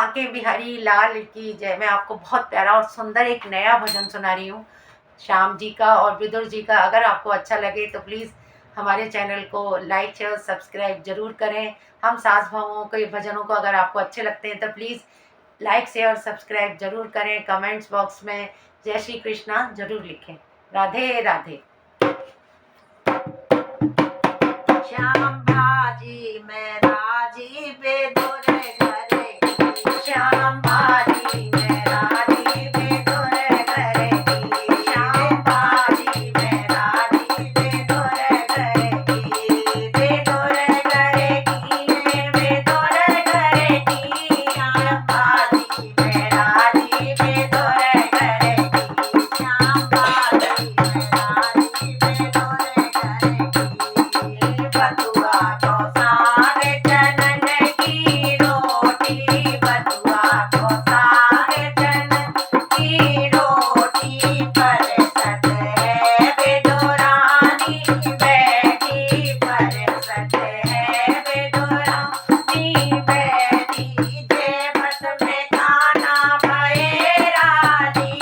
बांके बिहारी लाल की जय। मैं आपको बहुत प्यारा और सुंदर एक नया भजन सुना रही हूँ, श्याम जी का और विदुर जी का। अगर आपको अच्छा लगे तो प्लीज़ हमारे चैनल को लाइक शेयर सब्सक्राइब ज़रूर करें। हम सास बहुओं के भजनों को अगर आपको अच्छे लगते हैं तो प्लीज़ लाइक शेयर सब्सक्राइब ज़रूर करें। कमेंट्स बॉक्स में जय श्री कृष्णा ज़रूर लिखें। राधे राधे। श्याम भाजी मैं राजी बेदुर घरे की, श्याम भाजी मैं राजी बेदुर घरे की, श्याम भाजी मैं राजी बेदुर घरे की, बेदुर घरे की, बेदुर घरे की, श्याम भाजी मैं राजी बेदुर घरे की, श्याम भाजी मैं राजी बेदुर घरे की। बथुआ तो साग चनन की रोटी, बथुआ तो साग चनन की रोटी, परसत है बेदुरानी बैठी, परसत है बेदुरानी बैठी, जेबत में खाना भये राजी,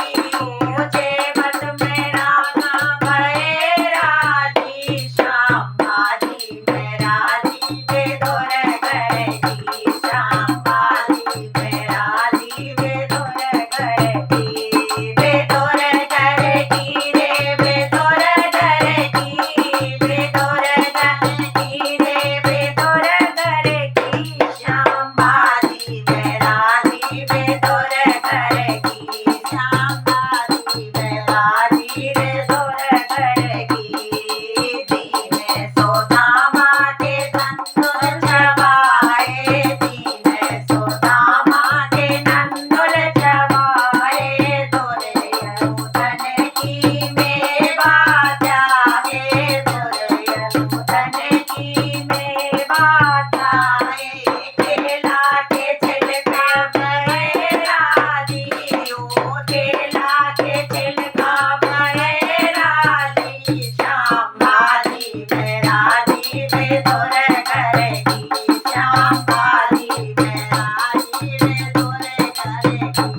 जेबत में राना भये राजी, श्याम भाजी मैं राजी बेदुर घरे की, श्याम भाजी मैं राजी बेदुर घरे की, बेदुर घरे की रे बेदुर घरे की, बेदुर घरे की रे बेदुर घरे की, श्याम भाजी मैं राजी बेदुर घरे की, श्याम भाजी मैं राजी बेदुर घरे की। दीने सोदामा के नंदुल चबाए, दीने सोदामा के नंदुल चबाए, दोरे यरुदन की मेवा त्यागे, दोरे यरुदन की मेवा त्यागे, केला के छिलका भये राजी, ओ केला के छिलका भये राजी, श्याम भाजी मैं राजी बेदुर घरे की, श्याम भाजी मैं राजी बेदुर घरे की,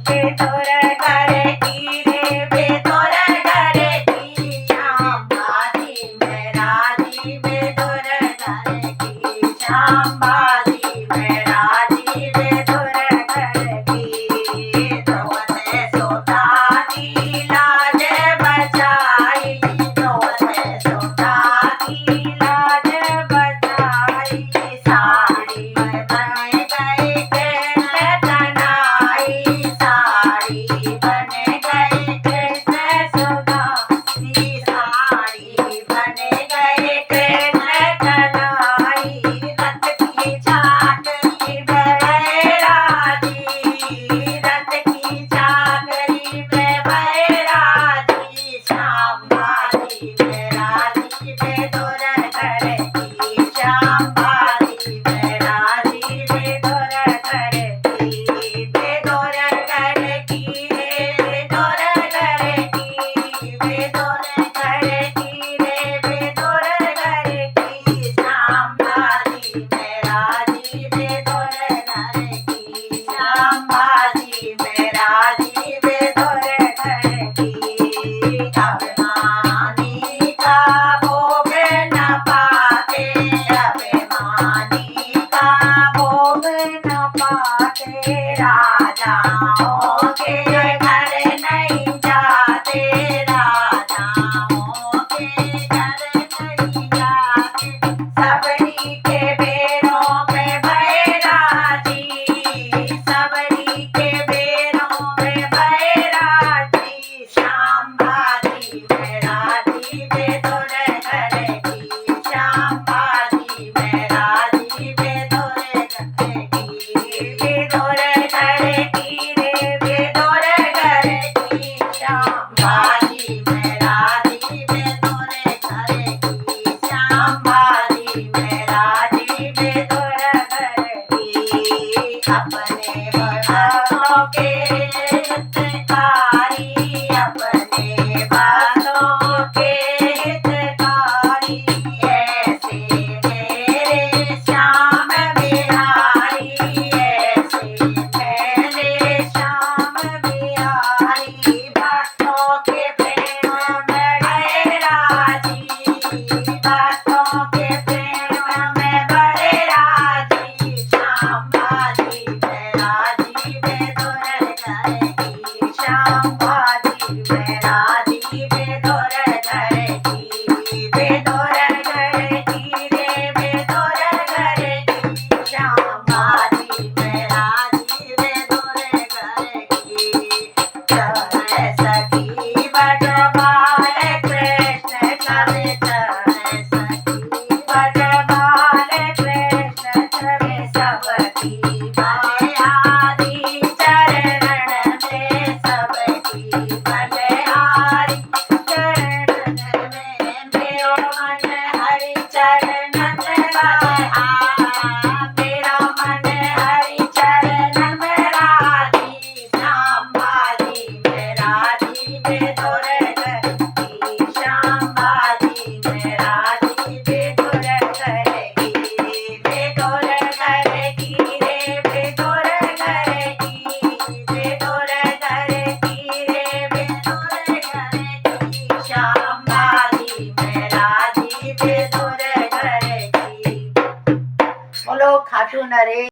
बेदुर घरे की रे बेदुर घरे की, श्याम भाजी मैं राजी बेदुर घरे की, श्याम भाजी मैं राजी बेदुर घरे की। द्रौपदी सोता की लाज बचाई, द्रौपदी सोता की लाज बचाई, साड़ी बन गई कृष्ण तनाई, साड़ी बन गई कृष्ण सुदाई, साड़ी बन गई कृष्ण तनाई, रथ की चाकरी भये राजी, रथ की चाकरी में भये राजी, श्याम भाजी मैं राजी बेदुर घरे की, श्याम भाजी मैं राजी बेदुर घरे की, बेदुर घरे की रे बेदुर घरे की, बेदुर घरे की रे बेदुर घरे की, श्याम भाजी मैं राजी बेदुर घरे की, श्याम भाजी मैं राजी बेदुर घरे की। अभिमानी का भोग न पाते, अभिमानी का भोग न पाते, राजाओं के घर नहीं जाते, राजाओं के घर नहीं जाते, सबरी के बेरों में भये राजी, सबरी के बेरों में भये राजी, श्याम भाजी मैं राजी बेदुर घरे की, श्याम भाजी मैं राजी बेदुर घरे की, बेदुर घरे की रे बेदुर घरे की, श्याम भाजी मैं राजी बेदुर घरे की, श्याम भाजी मैं राजी बेदुर घरे की। अपने भक्तों के हितकारी, अपने भक्तों के हितकारी, ऐसे मेरे श्याम बिहारी, ऐसे खाटू नरेश